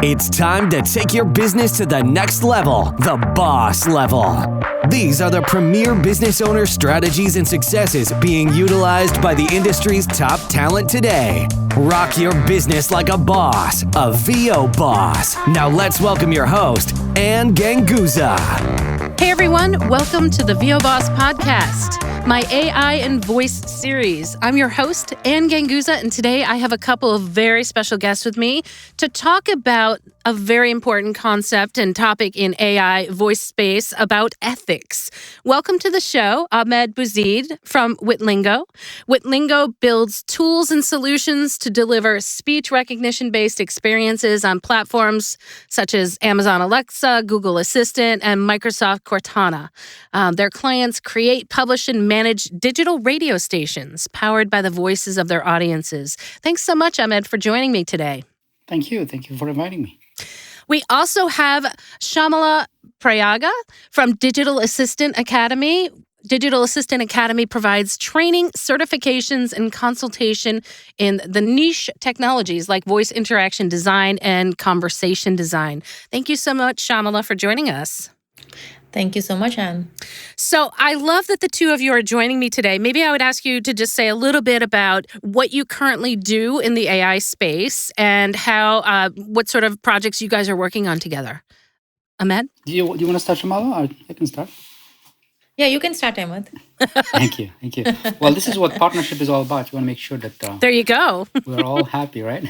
It's time to take your business to the next level, the boss level. These are the premier business owner strategies and successes being utilized by the industry's top talent today. Rock your business like a boss, a VO boss. Now let's welcome your host, Anne Ganguza. Hey everyone, welcome to the VO Boss Podcast, my AI and voice series. I'm your host, Anne Ganguza, and today I have a couple of very special guests with me to talk about a very important concept and topic in AI voice space about ethics. Welcome to the show, Ahmed Bouzid from Witlingo. Witlingo builds tools and solutions to deliver speech recognition-based experiences on platforms such as Amazon Alexa, Google Assistant, and Microsoft Cortana. Their clients create, publish, and manage digital radio stations powered by the voices of their audiences. Thanks so much, Ahmed, for joining me today. Thank you. Thank you for inviting me. We also have Shymala Prayaga from Digital Assistant Academy. Digital Assistant Academy provides training, certifications, and consultation in the niche technologies like voice interaction design and conversation design. Thank you so much, Shyamala, for joining us. Thank you so much, Anne. So I love that the two of you are joining me today. Maybe I would ask you to just say a little bit about what you currently do in the AI space and how, what sort of projects you guys are working on together. Ahmed? Do you want to start, Shymala? I can start. Yeah, you can start, Ahmed. Thank you. Well, this is what partnership is all about. You want to make sure that there you go. we're all happy, right?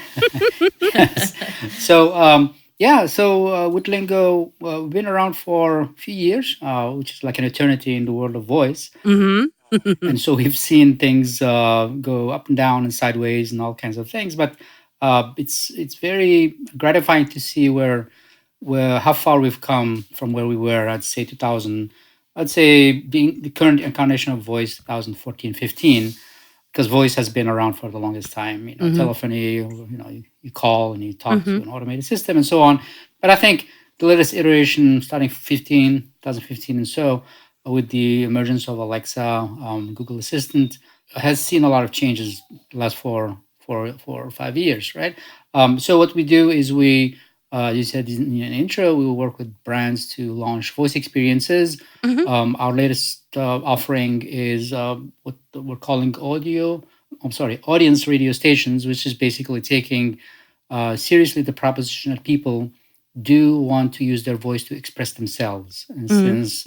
Yes. So, Witlingo, we've been around for a few years, which is like an eternity in the world of voice. Mm-hmm. And so we've seen things go up and down and sideways and all kinds of things. But it's very gratifying to see how far we've come from where we were, I'd say 2000. I'd say being the current incarnation of voice, 2014, 15, because voice has been around for the longest time. Mm-hmm. Telephony, you call and you talk to an automated system and so on. But I think the latest iteration, starting 2015 and so, with the emergence of Alexa, Google Assistant, has seen a lot of changes the last 4 or 5 years, right? So what we do is you said in an intro, we will work with brands to launch voice experiences. Mm-hmm. Our latest offering is what we're calling audience radio stations, which is basically taking seriously the proposition that people do want to use their voice to express themselves. And since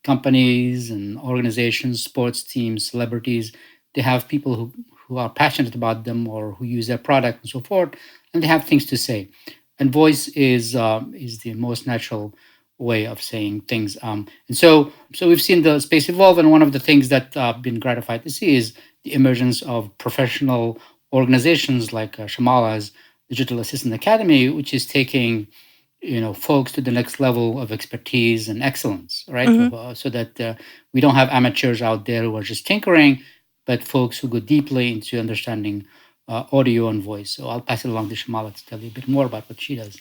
companies and organizations, sports teams, celebrities, they have people who are passionate about them or who use their product and so forth, and they have things to say. And voice is the most natural way of saying things. And so we've seen the space evolve. And one of the things that I've been gratified to see is the emergence of professional organizations like Shymala's Digital Assistant Academy, which is taking folks to the next level of expertise and excellence, right? Mm-hmm. So that we don't have amateurs out there who are just tinkering, but folks who go deeply into understanding audio and voice. So I'll pass it along to Shymala to tell you a bit more about what she does.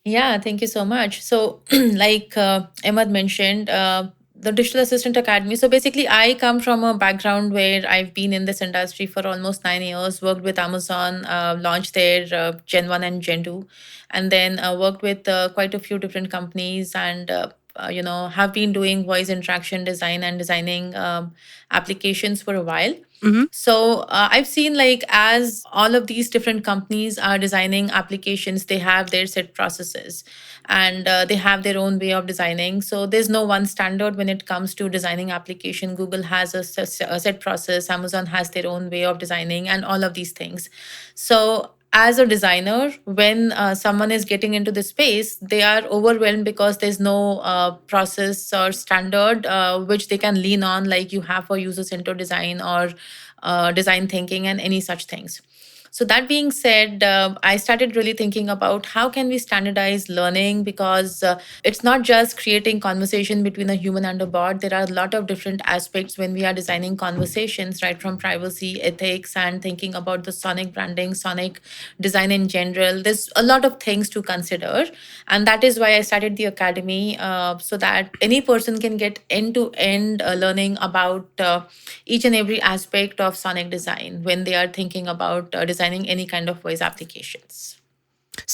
Yeah, thank you so much. So, like Ahmed mentioned, the Digital Assistant Academy. So basically, I come from a background where I've been in this industry for almost 9 years, worked with Amazon, launched their Gen 1 and Gen 2, and then worked with quite a few different companies and have been doing voice interaction design and designing applications for a while. Mm-hmm. So I've seen as all of these different companies are designing applications, they have their set processes and they have their own way of designing. So there's no one standard when it comes to designing application. Google has a set process, Amazon has their own way of designing and all of these things. So as a designer, when someone is getting into the space, they are overwhelmed because there's no process or standard which they can lean on, like you have for user-centered design or design thinking and any such things. So that being said, I started really thinking about how can we standardize learning, because it's not just creating conversation between a human and a bot. There are a lot of different aspects when we are designing conversations, right, from privacy, ethics, and thinking about the sonic branding, sonic design in general. There's a lot of things to consider. And that is why I started the academy, so that any person can get end-to-end learning about each and every aspect of sonic design when they are thinking about designing any kind of voice applications.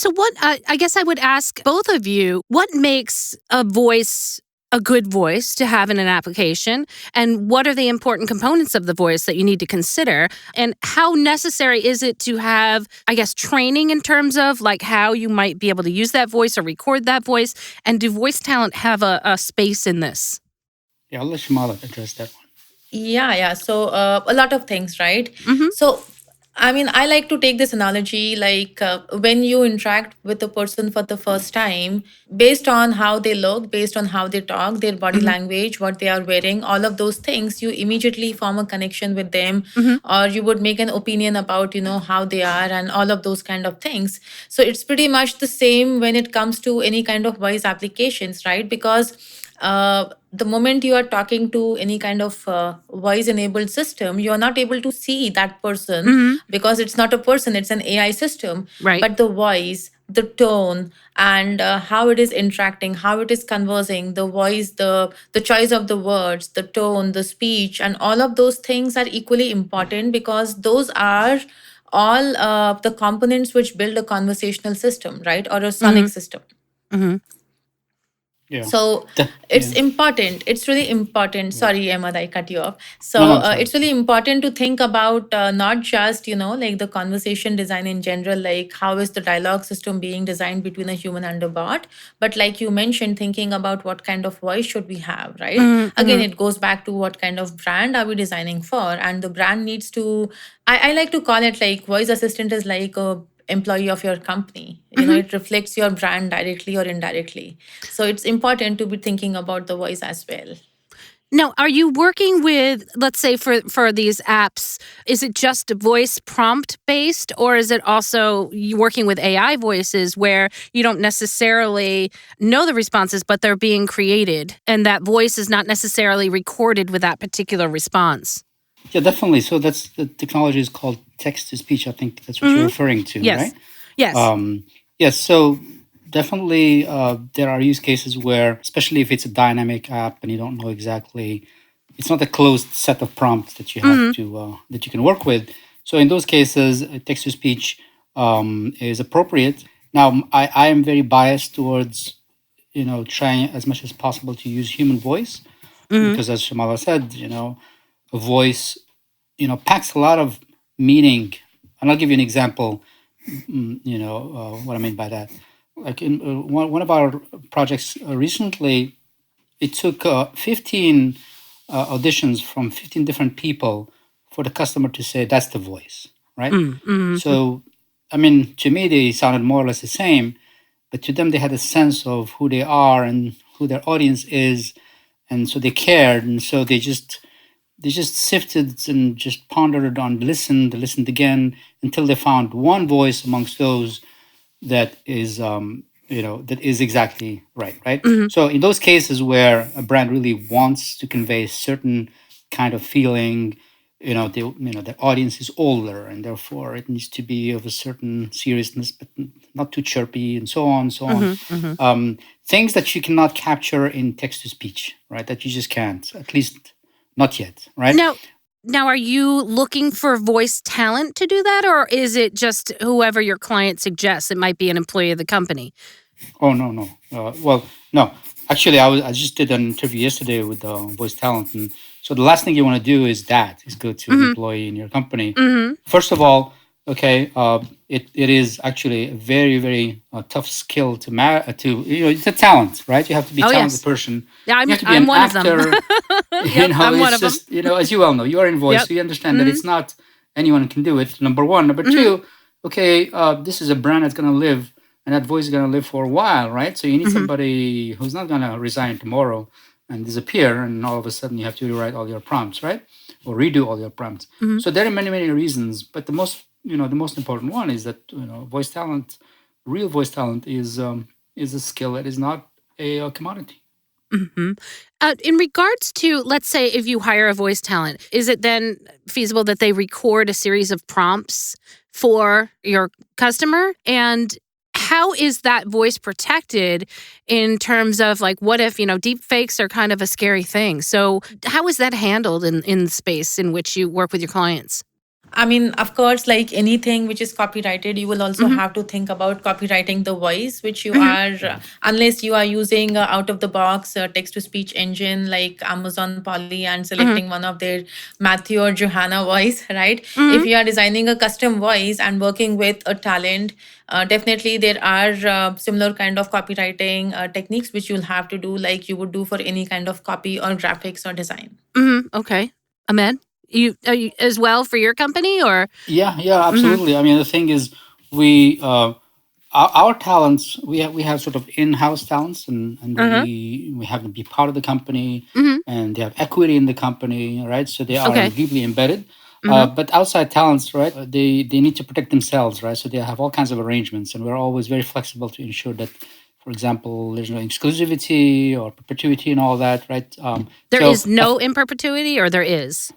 So what, I guess I would ask both of you, what makes a voice a good voice to have in an application? And what are the important components of the voice that you need to consider? And how necessary is it to have, I guess, training in terms of like how you might be able to use that voice or record that voice? And do voice talent have a space in this? Yeah, I'll let Shymala address that one. Yeah. So a lot of things, right? Mm-hmm. So, I mean, I like to take this analogy like when you interact with a person for the first time, based on how they look, based on how they talk, their body Mm-hmm. language, what they are wearing, all of those things, you immediately form a connection with them, Mm-hmm. or you would make an opinion about, how they are and all of those kind of things. So it's pretty much the same when it comes to any kind of voice applications, right? Because the moment you are talking to any kind of voice enabled system, you are not able to see that person Mm-hmm. because it's not a person, it's an AI system. Right. But the voice, the tone, and how it is interacting, how it is conversing, the voice, the choice of the words, the tone, the speech, and all of those things are equally important because those are all the components which build a conversational system, right? Or a Mm-hmm. sonic system. Mm-hmm. Yeah. So it's Yeah. important. It's really important. Yeah. Sorry, Ahmed, I cut you off. No, So no, it's fine. it's really important to think about not just, like the conversation design in general, like how is the dialogue system being designed between a human and a bot, but like you mentioned, thinking about what kind of voice should we have, right? Again, Mm-hmm. it goes back to what kind of brand are we designing for, and the brand needs to. I like to call it like voice assistant is like a employee of your company. Mm-hmm. It reflects your brand directly or indirectly. So it's important to be thinking about the voice as well. Now, are you working with, let's say for these apps, is it just voice prompt based, or is it also you working with AI voices where you don't necessarily know the responses, but they're being created and that voice is not necessarily recorded with that particular response? Yeah, definitely. So that's the technology is called text to speech. I think that's what you're Mm-hmm. referring to, Yes. right? Yes. Yes. So definitely, there are use cases where, especially if it's a dynamic app and you don't know exactly, it's not a closed set of prompts that you have Mm-hmm. to that you can work with. So in those cases, text to speech is appropriate. Now, I am very biased towards trying as much as possible to use human voice Mm-hmm. because, as Shyamala said, a voice packs a lot of meaning. And I'll give you an example. What I mean by that. Like in one of our projects recently, it took 15 auditions from 15 different people for the customer to say that's the voice, right? Mm-hmm. So, I mean, to me, they sounded more or less the same, but to them, they had a sense of who they are and who their audience is, and so they cared, and so they just sifted and just pondered on, listened again until they found one voice amongst those that is that is exactly right. Mm-hmm. So in those cases where a brand really wants to convey a certain kind of feeling, the audience is older and therefore it needs to be of a certain seriousness but not too chirpy and so on and so on. Mm-hmm. Mm-hmm. Things that you cannot capture in text to speech, right? That you just can't, at least not yet, right? Now, are you looking for voice talent to do that, or is it just whoever your client suggests? It might be an employee of the company. Oh, no. Well, no. Actually, I just did an interview yesterday with Voice Talent, and so the last thing you want to do is go to an employee in your company. Mm-hmm. First of all, okay, it is actually a very very tough skill to it's a talent, right? You have to be a Oh, talented yes. person. Yeah, You have to be I'm an one actor. of them. Yep, I'm one It's of them. just as you well know, you are in voice, Yep. so you understand that it's not anyone can do it. Number one, number two. Okay, this is a brand that's going to live, and that voice is going to live for a while, right? So you need somebody who's not going to resign tomorrow and disappear, and all of a sudden you have to rewrite all your prompts, right? Or redo all your prompts. So there are many, many reasons, but the most important one is that voice talent, real voice talent, is a skill that is not a commodity. Mm-hmm. In regards to, let's say, if you hire a voice talent, is it then feasible that they record a series of prompts for your customer? And how is that voice protected in terms of like, what if, deep fakes are kind of a scary thing? So how is that handled in the space in which you work with your clients? I mean, of course, like anything which is copyrighted, you will also Mm-hmm. have to think about copyrighting the voice, which you Mm-hmm. are, unless you are using out of the box text to speech engine like Amazon Polly and Mm-hmm. selecting one of their Matthew or Johanna voice, right? If Mm-hmm. you are designing a custom voice and working with a talent, definitely there are similar kind of copywriting techniques which you'll have to do, like you would do for any kind of copy or graphics or design. Mm-hmm. Okay. Ahmed, you, are you as well for your company or? Yeah, Mm-hmm. absolutely. I mean, the thing is, we our talents, we have sort of in-house talents, and Uh-huh. we have them be part of the company, Mm-hmm. and they have equity in the company, right? So they are Okay. deeply embedded. Mm-hmm. But outside talents, right? They need to protect themselves, right? So they have all kinds of arrangements, and we're always very flexible to ensure that, for example, there's no exclusivity or perpetuity and all that, right? There is no in perpetuity, or there is?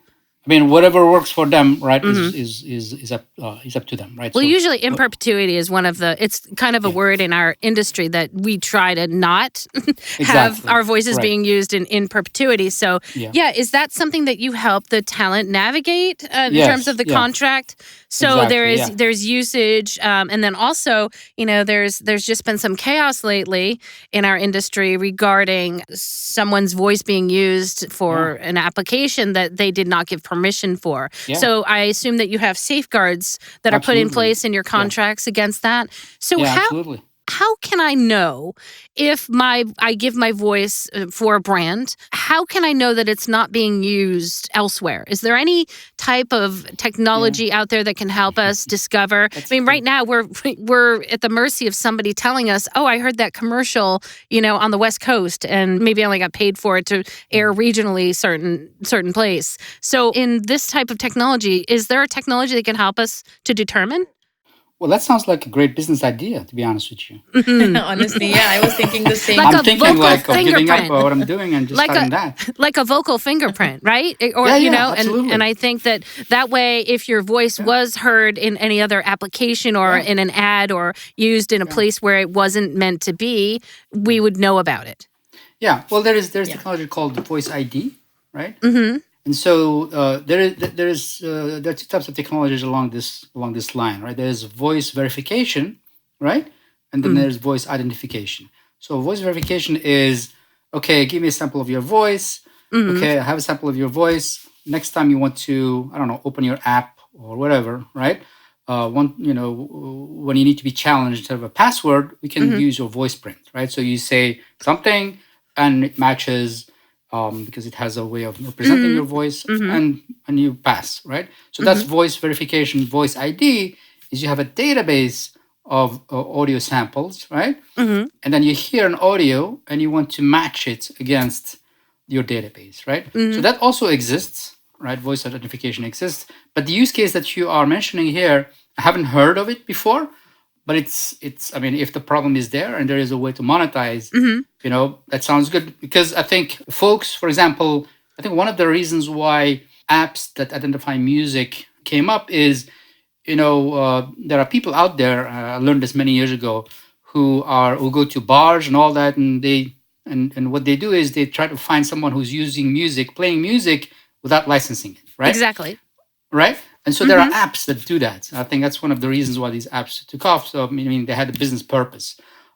I mean, whatever works for them, right, Mm-hmm. is up to them, right? Well, So, usually in perpetuity is one of the, it's kind of a yeah, word in our industry that we try to not have exactly, our voices right, being used in perpetuity. So, yeah, yeah, is that something that you help the talent navigate in terms of yes, the yeah, contract? So exactly, yeah, there's usage, and then also, there's just been some chaos lately in our industry regarding someone's voice being used yeah, for an application that they did not give permission for. yeah, So I assume that you have safeguards that are put in absolutely, place in your yeah, contracts against that. So yeah, how absolutely. how can I know if I give my voice for a brand? How can I know that it's not being used elsewhere? Is there any type of Yeah, technology out there that can help us discover? I that's mean, right good. now we're at the mercy of somebody telling us, "Oh, I heard that commercial, on the West Coast, and maybe I only got paid for it to air regionally certain place." So, in this type of technology, is there a technology that can help us to determine? Well, that sounds like a great business idea, to be honest with you. Mhm. Honestly, yeah, I was thinking the Like same. I'm a thinking vocal like of giving up fingerprint. what I'm doing and just Like a starting that. like a vocal fingerprint, right? Or Yeah, yeah, and absolutely. I think that way, if your voice Yeah, was heard in any other application or yeah, in an ad or used in a yeah, place where it wasn't meant to be, we yeah, would know about it. yeah. Well, there's Yeah. technology called voice ID, right? Mm-hmm. And so there are two types of technologies along this line, right? There's voice verification, right, and then there's voice identification. So voice verification is, okay, give me a sample of your voice. Mm-hmm. Okay, I have a sample of your voice. Next time you want to, I don't know, open your app or whatever, right? When you need to be challenged instead of a password, we can Mm-hmm. use your voice print, right? So you say something, and it matches, because it has a way of representing Mm-hmm. your voice, Mm-hmm. and you pass, right? So that's Mm-hmm. voice verification. Voice ID is you have a database of audio samples, right? Mm-hmm. And then you hear an audio and you want to match it against your database, right? So Mm-hmm. that also exists, right? Voice identification exists, but the use case that you are mentioning here, I haven't heard of it before, but it's I mean, if the problem is there and there is a way to monetize, Mm-hmm. that sounds good. Because I think folks, for example, I think one of the reasons why apps that identify music came up is, there are people out there, I learned this many years ago, who go to bars and all that, and and what they do is they try to find someone who's using music, playing music without licensing it, right? Exactly. Right? And so there are Mm-hmm. apps that do that. I think that's one of the reasons why these apps took off. So I mean, they had a business purpose,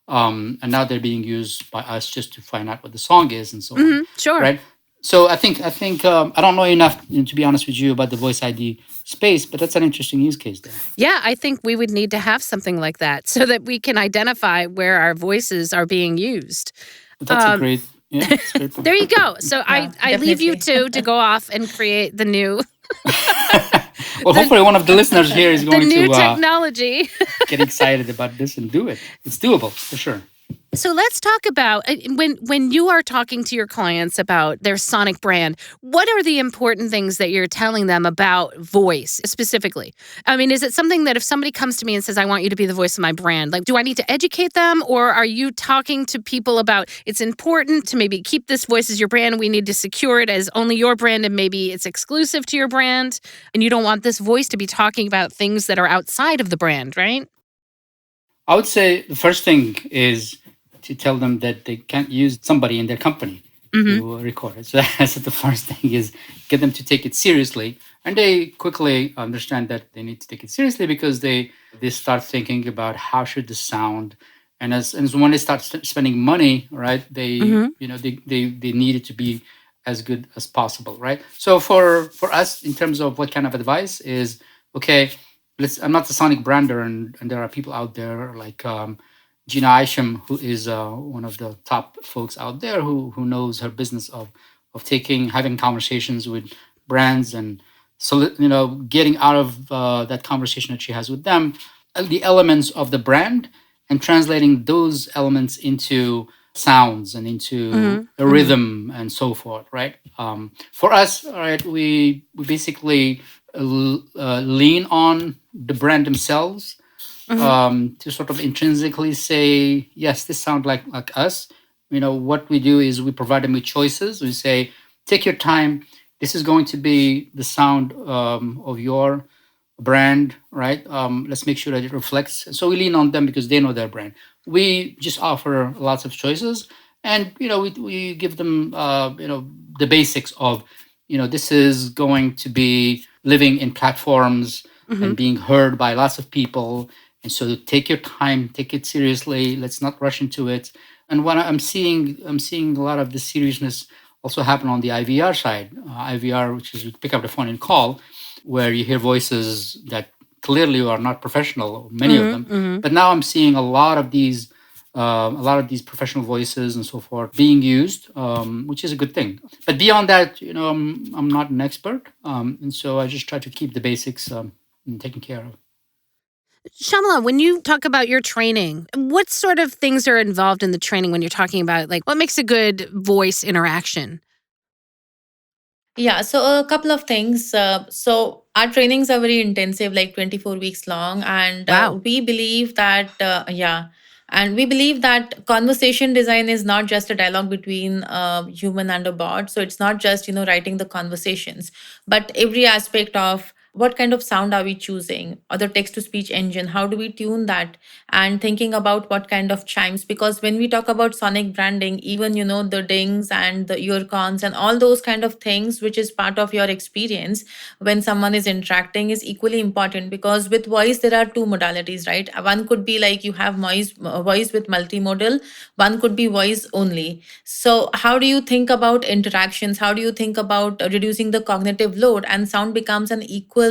and now they're being used by us just to find out what the song is and so on, Mm-hmm. Sure. right? So I think I don't know enough, to be honest with you, about the voice ID space, but that's an interesting use case there. Yeah, I think we would need to have something like that so that we can identify where our voices are being used. But that's a Um, great, yeah, it's a great point. There you go. So Yeah, I leave you definitely. two to go off and create the new Well, the, hopefully one of the listeners here is the going new to technology. get excited about this and do it. It's doable for sure. So let's talk about when you are talking to your clients about their sonic brand, what are the important things that you're telling them about voice specifically? I mean, is it something that if somebody comes to me and says, I want you to be the voice of my brand, like, do I need to educate them, or are you talking to people about it's important to maybe keep this voice as your brand? We need to secure it as only your brand, and maybe it's exclusive to your brand, and you don't want this voice to be talking about things that are outside of the brand, right? I would say the first thing is to tell them that they can't use somebody in their company Mm-hmm. to record it. So that's the first thing, is get them to take it seriously. And they quickly understand that they need to take it seriously because they start thinking about how should this sound. And when they start spending money, right, they Mm-hmm. you know they need it to be as good as possible, right? So for us, in terms of what kind of advice is, okay, I'm not a sonic brander, and there are people out there like Gina Isham, who is one of the top folks out there who knows her business of having conversations with brands, and so getting out of that conversation that she has with them the elements of the brand and translating those elements into sounds and into Mm-hmm. a Mm-hmm. rhythm and so forth, right? For us, all right, we basically lean on the brand themselves Mm-hmm. to sort of intrinsically say, yes, this sounds like us. What we do is we provide them with choices. We say, take your time. This is going to be the sound of your brand, right? Let's make sure that it reflects. So we lean on them because they know their brand. We just offer lots of choices, and we give them the basics of this is going to be living in platforms and Mm-hmm. being heard by lots of people. And so take your time, take it seriously. Let's not rush into it. And what I'm seeing a lot of the seriousness also happen on the IVR side. IVR, which is you pick up the phone and call, where you hear voices that clearly are not professional, many of them. Mm-hmm. But now I'm seeing a lot of these professional voices and so forth being used, which is a good thing. But beyond that, I'm not an expert, and so I just try to keep the basics taken care of. Shyamala, when you talk about your training, what sort of things are involved in the training when you're talking about like what makes a good voice interaction? Yeah, so a couple of things. So our trainings are very intensive, like 24 weeks long, and Wow. we believe that and we believe that conversation design is not just a dialogue between a human and a bot. So it's not just writing the conversations, but every aspect of what kind of sound are we choosing, or the text to speech engine, how do we tune that, and thinking about what kind of chimes, because when we talk about sonic branding, even the dings and the ear cons and all those kind of things which is part of your experience when someone is interacting is equally important, because with voice there are two modalities, right? One could be like you have voice with multimodal, one could be voice only. So how do you think about interactions, how do you think about reducing the cognitive load, and sound becomes an equal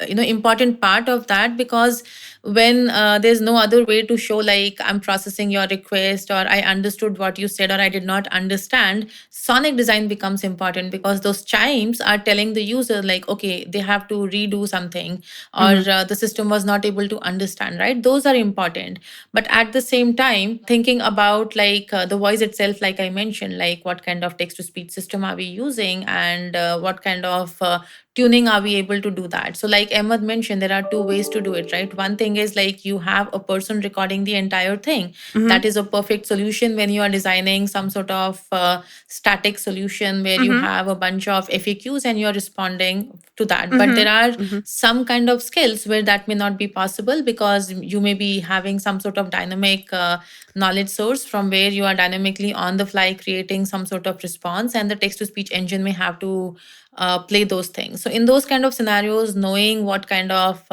important part of that, because when there's no other way to show like I'm processing your request, or I understood what you said, or I did not understand, sonic design becomes important, because those chimes are telling the user like, okay, they have to redo something, or Mm-hmm. the system was not able to understand, right? Those are important. But at the same time, thinking about like the voice itself, like I mentioned, like what kind of text to speech system are we using, and what kind of tuning are we able to do that. So like Ahmed mentioned, there are two ways to do it, right? One thing is like you have a person recording the entire thing. Mm-hmm. That is a perfect solution when you are designing some sort of static solution where you Mm-hmm. have a bunch of FAQs and you're responding to that. But there are Mm-hmm. some kind of skills where that may not be possible, because you may be having some sort of dynamic knowledge source from where you are dynamically on the fly creating some sort of response, and the text to speech engine may have to play those things. So in those kind of scenarios, knowing what kind of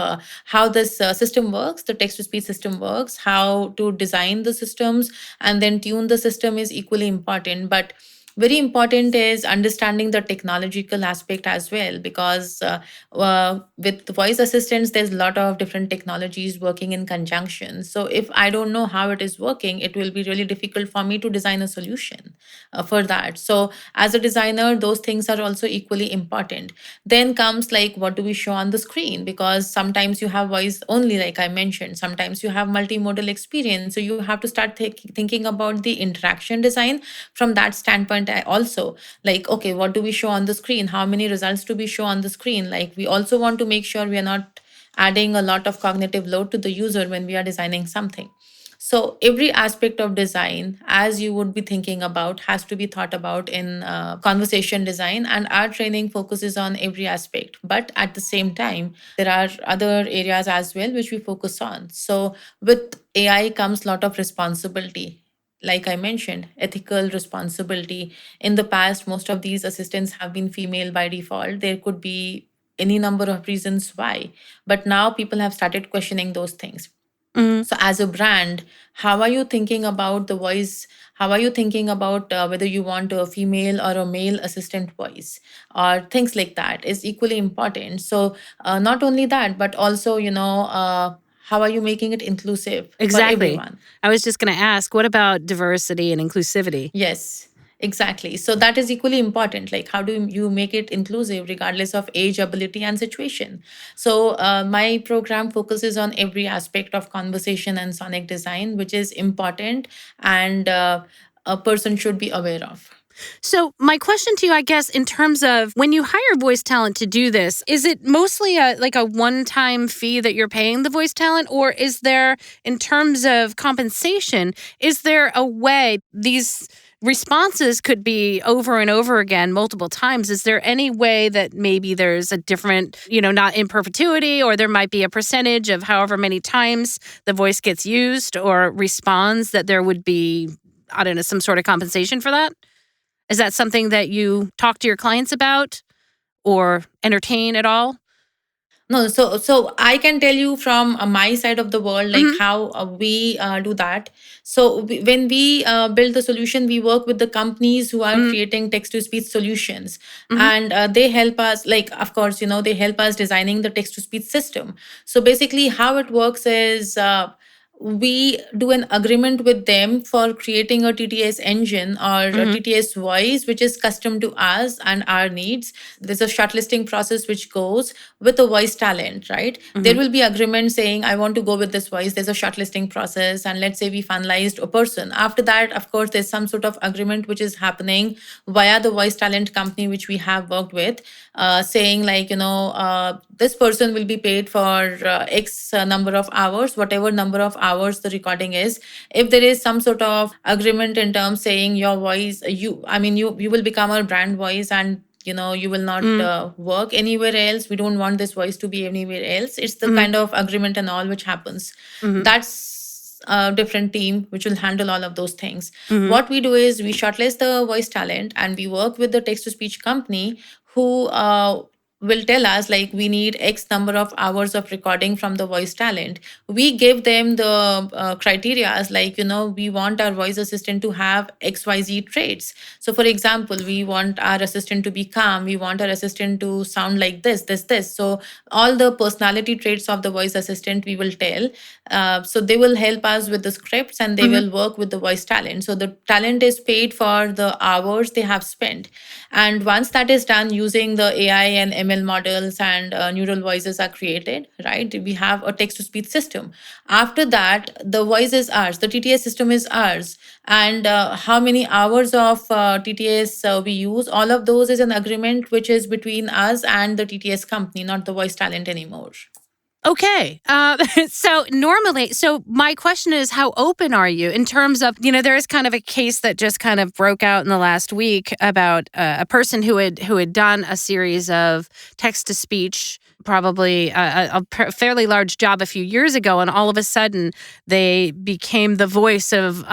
how this system works, the text to speech system works, how to design the systems and then tune the system is equally important. But very important is understanding the technological aspect as well, because with voice assistants there's a lot of different technologies working in conjunction. So if I don't know how it is working, it will be really difficult for me to design a solution for that. So as a designer, those things are also equally important. Then comes like what do we show on the screen, because sometimes you have voice only, like I mentioned, sometimes you have multimodal experience, so you have to start thinking about the interaction design from that standpoint. I also like, okay, what do we show on the screen, how many results do we show on the screen, like we also want to make sure we are not adding a lot of cognitive load to the user when we are designing something. So every aspect of design, as you would be thinking about, has to be thought about in conversation design. And our training focuses on every aspect. But at the same time, there are other areas as well which we focus on. So with AI comes a lot of responsibility. like I mentioned, ethical responsibility. In the past, most of these assistants have been female by default. There could be any number of reasons why, but now people have started questioning those things. Mm. So, as a brand, how are you thinking about the voice? How are you thinking about whether you want a female or a male assistant voice, or things like that is equally important. So, not only that, but also, how are you making it inclusive for Exactly. everyone? I was just going to ask, what about diversity and inclusivity? Yes, exactly. So that is equally important. Like, how do you make it inclusive regardless of age, ability, and situation? So, my program focuses on every aspect of conversation and sonic design, which is important and a person should be aware of. So, my question to you, I guess, in terms of when you hire voice talent to do this, is it mostly a one-time fee that you're paying the voice talent, or is there, in terms of compensation, is there a way these responses could be over and over again multiple times? Is there any way that maybe there's a different, not in perpetuity, or there might be a percentage of however many times the voice gets used or responds that there would be, I don't know, some sort of compensation for that? Is that something that you talk to your clients about or entertain at all? No, so I can tell you from my side of the world, like Mhm, how we do that. So when we build the solution, we work with the companies who are mhm, creating text to speech solutions, mhm, and they help us. Like, of course, they help us designing the text to speech system. So basically, how it works is. We do an agreement with them for creating a TTS engine or a mhm, TTS voice, which is custom to us and our needs. There's a shortlisting process which goes with a voice talent, right? There mhm, will be agreement saying, I want to go with this voice. There's a shortlisting process. And let's say we finalized a person. After that, of course, there's some sort of agreement which is happening via the voice talent company which we have worked with, saying like, this person will be paid for X number of hours, whatever number of hours the recording is. If there is some sort of agreement in terms saying your voice, you will become our brand voice, and you will not mhm, work anywhere else. We don't want this voice to be anywhere else. It's the mhm, kind of agreement and all which happens. mhm, That's a different team which will handle all of those things. mhm. What we do is we shortlist the voice talent and we work with the text to speech company who will tell us like we need X number of hours of recording from the voice talent. We give them the criteria as like, we want our voice assistant to have XYZ traits. So for example, we want our assistant to be calm, we want our assistant to sound like this. So all the personality traits of the voice assistant we will tell. So they will help us with the scripts and they Mhm. will work with the voice talent. So the talent is paid for the hours they have spent. And once that is done, using the AI and ML models and neural voices are created, right? We have a text to speech system. After that, the voice is ours, the TTS system is ours. And how many hours of TTS we use, all of those is an agreement which is between us and the TTS company, not the voice talent anymore. Okay. So my question is, how open are you in terms of, there is kind of a case that just kind of broke out in the last week about a person who had done a series of text to speech, probably a fairly large job a few years ago, and all of a sudden they became the voice of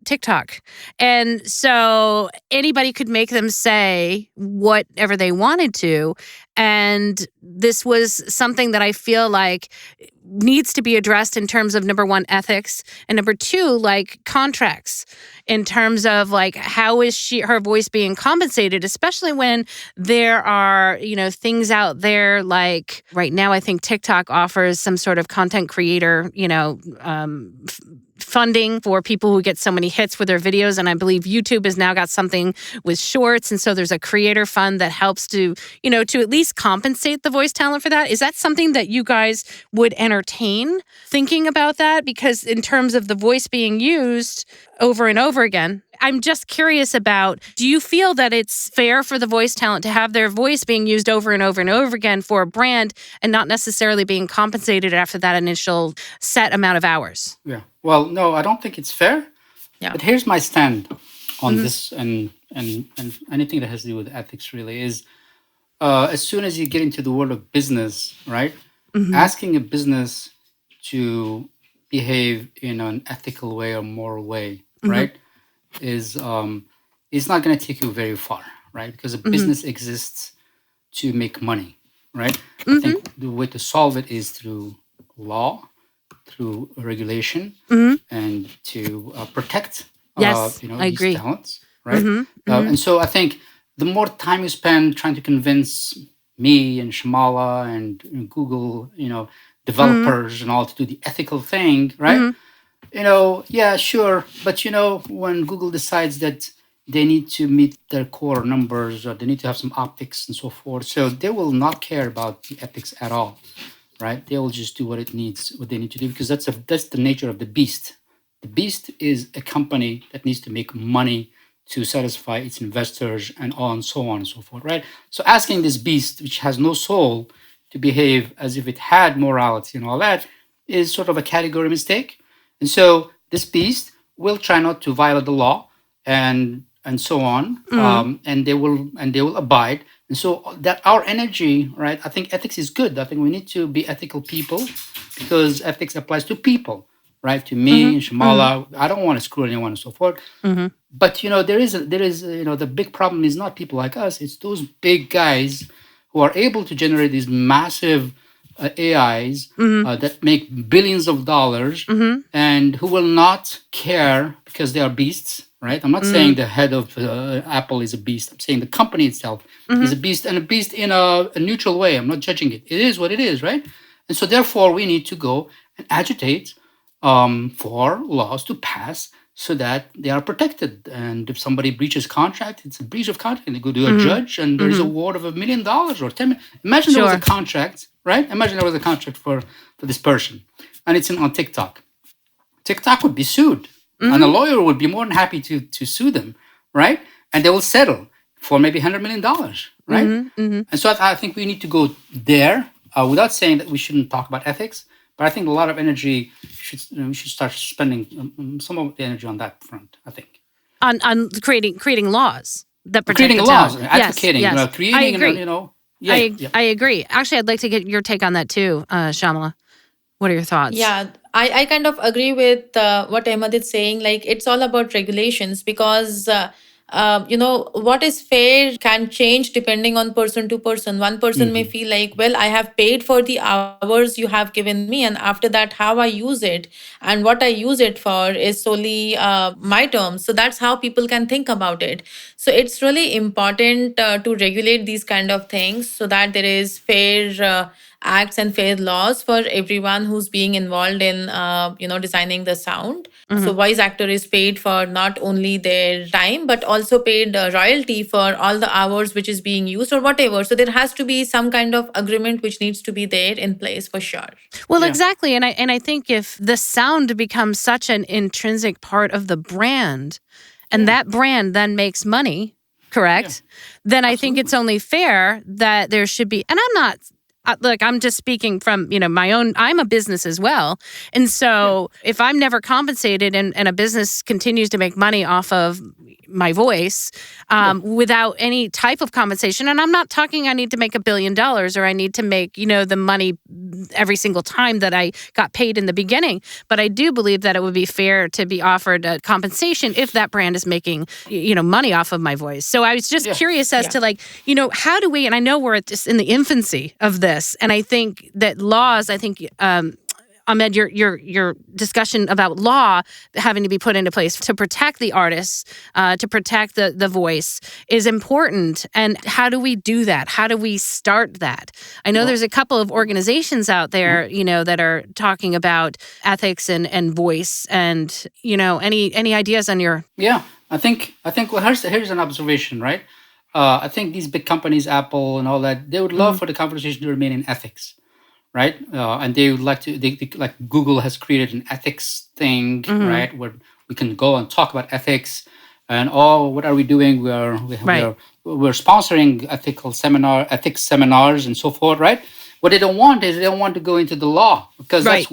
TikTok. And so anybody could make them say whatever they wanted to. And this was something that I feel like needs to be addressed in terms of number one, ethics, and number two, like contracts, in terms of like how is her voice being compensated, especially when there are, things out there like right now, I think TikTok offers some sort of content creator, funding for people who get so many hits with their videos. And I believe YouTube has now got something with shorts. And so there's a creator fund that helps to at least compensate the voice talent for that. Is that something that you guys would entertain thinking about that? Because in terms of the voice being used over and over again, I'm just curious about, do you feel that it's fair for the voice talent to have their voice being used over and over and over again for a brand and not necessarily being compensated after that initial set amount of hours? Yeah. Well, no, I don't think it's fair. Yeah. But here's my stand on Mhm. this, and anything that has to do with ethics really is, as soon as you get into the world of business, right? Mhm. Asking a business to behave in an ethical way or moral way right, is it's not going to take you very far, right? Because a business exists to make money, right? I think the way to solve it is through law, through regulation, and to protect, Yes, I these agree. talents, right? And so I think the more time you spend trying to convince me and Shymala and Google, developers and all to do the ethical thing, right? Yeah, sure. But when Google decides that they need to meet their core numbers or they need to have some optics and so forth, so they will not care about the ethics at all, right? They will just do what they need to do, because that's the nature of the beast. The beast is a company that needs to make money to satisfy its investors and so on and so forth, right? So asking this beast, which has no soul, to behave as if it had morality and all that is sort of a category mistake. And so this beast will try not to violate the law and so on, and they will abide. And so that our energy, right? I think ethics is good. I think we need to be ethical people, because ethics applies to people, right? To me and Shymala, I don't want to screw anyone and so forth. But there is the big problem is not people like us. It's those big guys who are able to generate these massive AIs that make billions of dollars, and who will not care because they are beasts, right? I'm not saying the head of Apple is a beast. I'm saying the company itself is a beast, and a beast in a neutral way. I'm not judging it. It is what it is, right? And so therefore we need to go and agitate for laws to pass so that they are protected. And if somebody breaches contract, it's a breach of contract. And they go to a judge, and there's a award of $1 million or 10 million. Imagine there was a contract, right? Imagine there was a contract for this person, and it's on TikTok. TikTok would be sued, and a lawyer would be more than happy to sue them, right? And they will settle for maybe $100 million, right? And so I think we need to go there, without saying that we shouldn't talk about ethics. But I think a lot of energy we should start spending some of the energy on that front, I think. On creating laws that protect Creating the laws, talent. advocating, Yes. creating, I agree. Yeah. I agree. Actually, I'd like to get your take on that too, Shyamala. What are your thoughts? Yeah, I kind of agree with what Ahmed is saying. Like, it's all about regulations, because what is fair can change depending on person to person. One person may feel like, well, I have paid for the hours you have given me, and after that, how I use it and what I use it for is solely my terms. So that's how people can think about it. So it's really important to regulate these kind of things so that there is fair acts and fair laws for everyone who's being involved in designing the sound. So voice actor is paid for not only their time but also paid royalty for all the hours which is being used or whatever. So there has to be some kind of agreement which needs to be there in place for sure. Well, exactly. And I think if the sound becomes such an intrinsic part of the brand, and that brand then makes money, correct? Then I think it's only fair that there should be, and I'm not, look, I'm just speaking from, my own, I'm a business as well. And so if I'm never compensated and a business continues to make money off of my voice without any type of compensation, and I'm not talking I need to make $1 billion or I need to make, the money every single time that I got paid in the beginning. But I do believe that it would be fair to be offered a compensation if that brand is making, money off of my voice. So I was just curious as to how do we, and I know we're just in the infancy of this, and I think that laws, Ahmed, your discussion about law having to be put into place to protect the artists, to protect the voice is important. And how do we do that? How do we start that? I know there's a couple of organizations out there, that are talking about ethics and voice. And any ideas on your? Yeah, I think. Well, here's an observation, right? I think these big companies, Apple and all that, they would love for the conversation to remain in ethics. Right, and they would like to. They like Google has created an ethics thing, right, where we can go and talk about ethics, and what are we doing? We're sponsoring ethics seminars, and so forth, right? What they don't want is they don't want to go into the law, because that's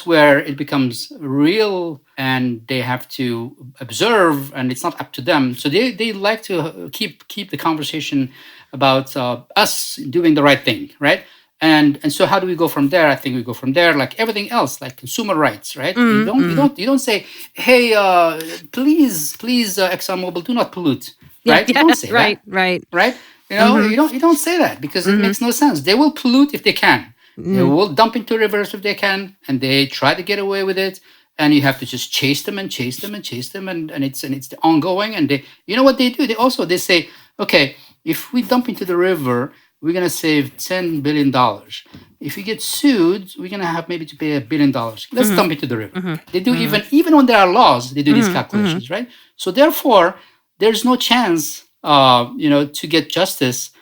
where it becomes real, and they have to observe, and it's not up to them. So they like to keep the conversation about us doing the right thing, right? And so how do we go from there? I think we go from there like everything else, like consumer rights, right? You don't say, hey, please, ExxonMobil, do not pollute, right? You don't say right, that, right. right? You don't say that because it makes no sense. They will pollute if they can. They will dump into rivers if they can, and they try to get away with it. And you have to just chase them and chase them and chase them, and it's the ongoing. And you know what they do? They say, okay, if we dump into the river, we're gonna save $10 billion. If we get sued, we're gonna have maybe to pay $1 billion. Let's dump into the river. They do even when there are laws, they do these calculations, right? So therefore, there's no chance, to get justice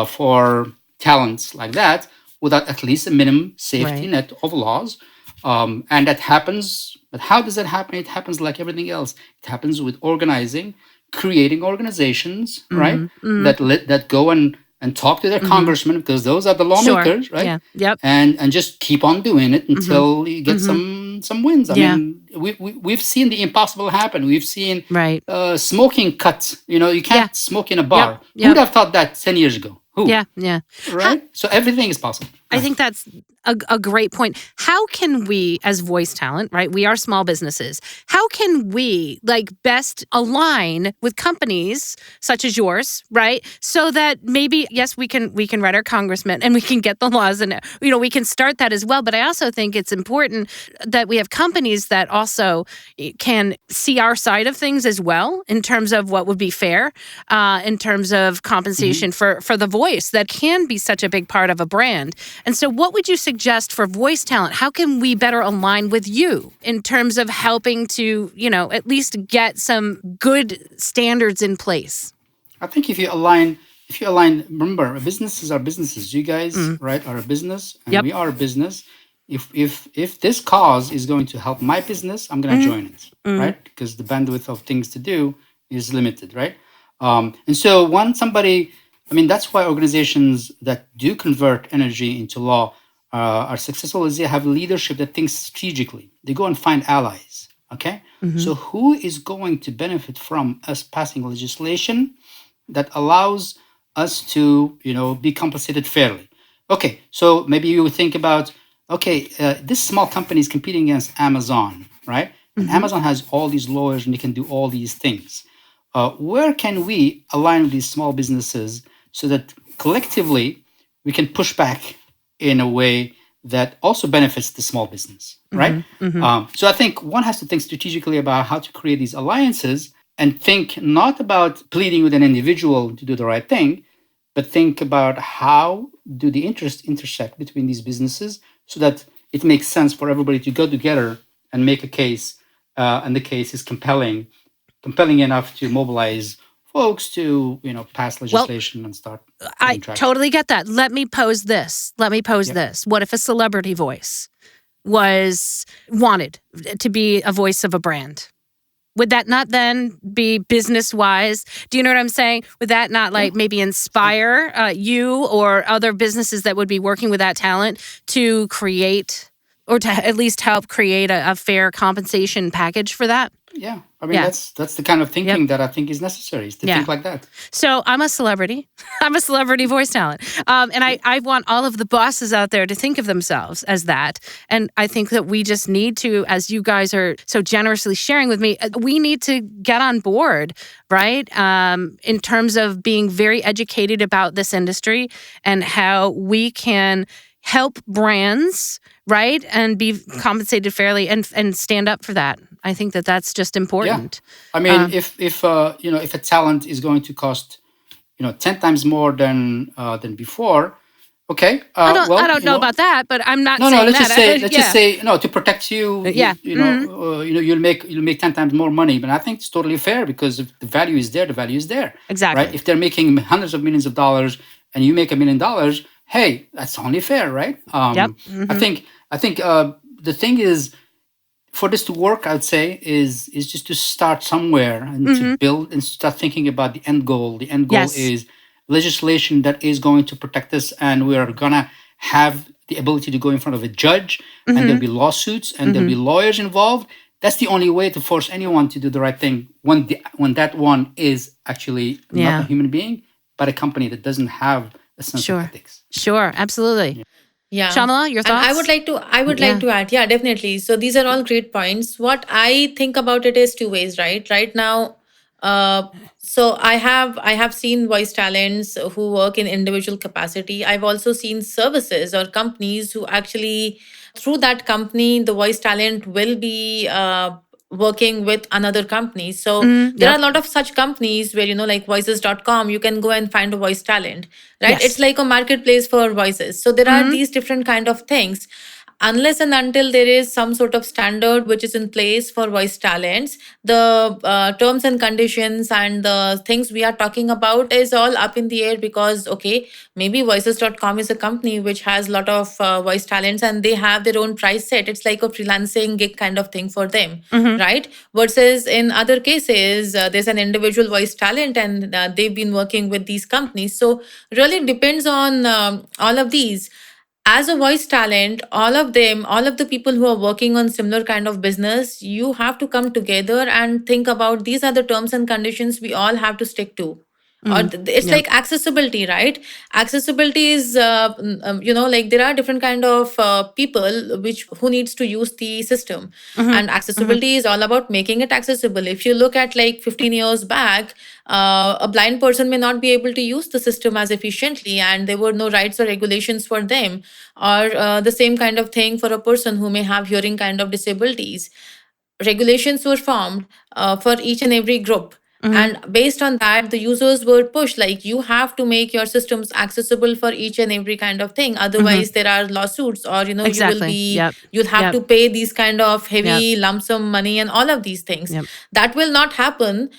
for talents like that without at least a minimum safety net of laws. And that happens. But how does that happen? It happens like everything else. It happens with organizing, creating organizations, right? That go and talk to their congressmen, because those are the lawmakers, right? Yeah. Yep. And just keep on doing it until you get some wins. I mean, we've seen the impossible happen. We've seen smoking cuts. You can't smoke in a bar. Yep. Who would have thought that 10 years ago? Who? Yeah. Right? So everything is possible. I think that's a great point. How can we, as voice talent, right? We are small businesses. How can we best align with companies such as yours, right? So that maybe, yes, we can write our congressman and we can get the laws and, we can start that as well. But I also think it's important that we have companies that also can see our side of things as well in terms of what would be fair, in terms of compensation for the voice that can be such a big part of a brand. And so what would you suggest for voice talent? How can we better align with you in terms of helping to, at least get some good standards in place? I think if you align, remember, businesses are businesses. You guys, right, are a business, and we are a business. If this cause is going to help my business, I'm going to join it, right? Because the bandwidth of things to do is limited, right? And so that's why organizations that do convert energy into law are successful, is they have leadership that thinks strategically. They go and find allies, okay? So who is going to benefit from us passing legislation that allows us to, be compensated fairly? Okay, so maybe you would think about, this small company is competing against Amazon, right? And Amazon has all these lawyers and they can do all these things. Where can we align with these small businesses so that collectively we can push back in a way that also benefits the small business, right? So I think one has to think strategically about how to create these alliances and think not about pleading with an individual to do the right thing, but think about how do the interests intersect between these businesses so that it makes sense for everybody to go together and make a case, and the case is compelling enough to mobilize folks to, pass legislation and start. I totally get that. Let me pose this. This. What if a celebrity voice was wanted to be a voice of a brand? Would that not then be business-wise? Do you know what I'm saying? Would that not maybe inspire you or other businesses that would be working with that talent to create or to at least help create a fair compensation package for that? Yeah. That's the kind of thinking that I think is necessary, is to think like that. So I'm a celebrity. I'm a celebrity voice talent. And I want all of the bosses out there to think of themselves as that. And I think that we just need to, as you guys are so generously sharing with me, we need to get on board, right? In terms of being very educated about this industry and how we can help brands, right, and be compensated fairly and stand up for that. I think that that's just important. Yeah. If a talent is going to cost 10 times more than before, okay. I don't know about that, but I'm not saying let's that. Just say to protect you. You'll make 10 times more money, but I think it's totally fair because if the value is there, the value is there. Exactly. Right. If they're making hundreds of millions of dollars and you make $1 million, hey, that's only fair, right? I think the thing is, for this to work, I would say, is just to start somewhere and to build and start thinking about the end goal. The end goal is legislation that is going to protect us, and we are gonna have the ability to go in front of a judge, and there'll be lawsuits, and there'll be lawyers involved. That's the only way to force anyone to do the right thing when that one is actually not a human being, but a company that doesn't have a sense of ethics. Sure, absolutely. Yeah. Shyamala, your And thoughts? I would like to add, yeah, definitely. So these are all great points. What I think about it is two ways, right? Right now, uh, so I have seen voice talents who work in individual capacity. I've also seen services or companies who actually, through that company, the voice talent will be working with another company. So there are Yep. a lot of such companies where, like voices.com, you can go and find a voice talent, right? Yes. It's like a marketplace for voices. So there are these different kind of things. Unless and until there is some sort of standard which is in place for voice talents, the terms and conditions and the things we are talking about is all up in the air, because okay, maybe voices.com is a company which has a lot of voice talents and they have their own price set. It's like a freelancing gig kind of thing for them, right? Versus in other cases, there's an individual voice talent and they've been working with these companies. So really it depends on all of these. As a voice talent, all of them, all of the people who are working on similar kind of business, you have to come together and think about these are the terms and conditions we all have to stick to. Or it's Yep. like accessibility, right? Accessibility is like there are different kind of people which who needs to use the system, and accessibility is all about making it accessible. If you look at like 15 years back, a blind person may not be able to use the system as efficiently, and there were no rights or regulations for them. Or the same kind of thing for a person who may have hearing kind of disabilities. Regulations were formed for each and every group. And based on that, the users were pushed like you have to make your systems accessible for each and every kind of thing. Otherwise, there are lawsuits, or you will Exactly. be Yep. you'll have Yep. to pay these kind of Yep. heavy lump sum money and all of these things. Yep. That will not happen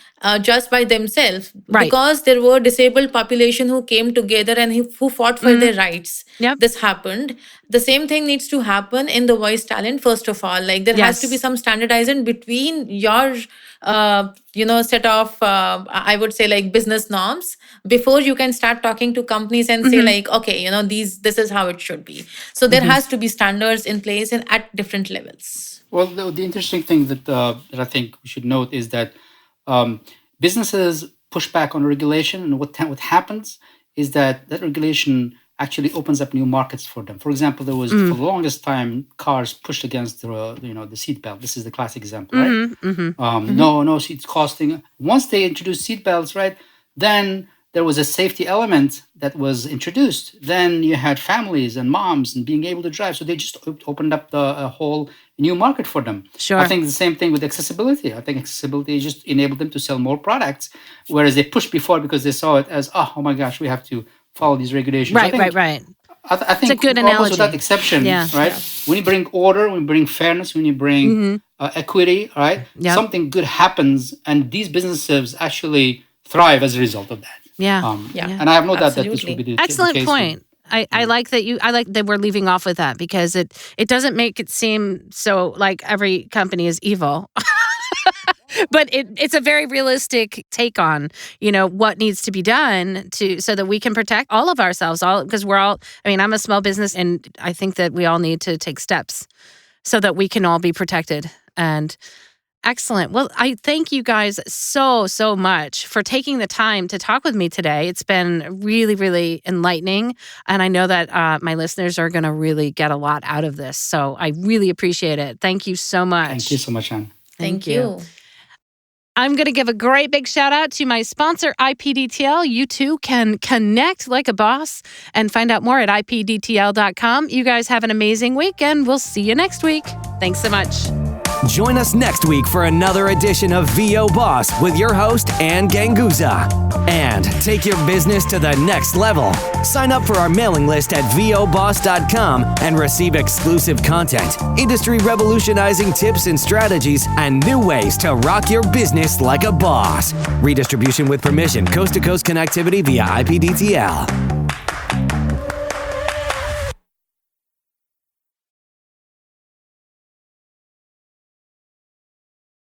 just by themselves, Right. because there were disabled population who came together and who fought for their rights. Yep. This happened. The same thing needs to happen in the voice talent. First of all, like there has to be Yes. some standardization between your set of I would say like business norms before you can start talking to companies and say like, okay, this is how it should be. So there has to be standards in place and at different levels. Well, the interesting thing that I think we should note is that businesses push back on regulation, and what happens is that regulation actually opens up new markets for them. For example, there was for the longest time cars pushed against the seat belt. This is the classic example, right? No seats costing. Once they introduced seat belts, right, then there was a safety element that was introduced. Then you had families and moms and being able to drive. So they just opened up a whole new market for them. Sure. I think the same thing with accessibility. I think accessibility just enabled them to sell more products, whereas they pushed before because they saw it as, oh my gosh, we have to follow these regulations. Right. I think It's a good almost analogy. without exception, Yeah. right? When you bring order, when you bring fairness, when you bring equity, right? Yep. Something good happens, and these businesses actually thrive as a result of that. Yeah. And I have no doubt that this will be the Excellent case. point. I like that we're leaving off with that, because it doesn't make it seem so like every company is evil. But it's a very realistic take on, what needs to be done so that we can protect all of ourselves, because I'm a small business, and I think that we all need to take steps so that we can all be protected. And excellent. Well, I thank you guys so much for taking the time to talk with me today. It's been really, really enlightening. And I know that my listeners are going to really get a lot out of this. So I really appreciate it. Thank you so much. Thank you so much, Anne. Thank you. I'm going to give a great big shout out to my sponsor, IPDTL. You too can connect like a boss and find out more at ipdtl.com. You guys have an amazing week, and we'll see you next week. Thanks so much. Join us next week for another edition of VO Boss with your host, Anne Ganguza. And take your business to the next level. Sign up for our mailing list at voboss.com and receive exclusive content, industry revolutionizing tips and strategies, and new ways to rock your business like a boss. Redistribution with permission, coast-to-coast connectivity via IPDTL.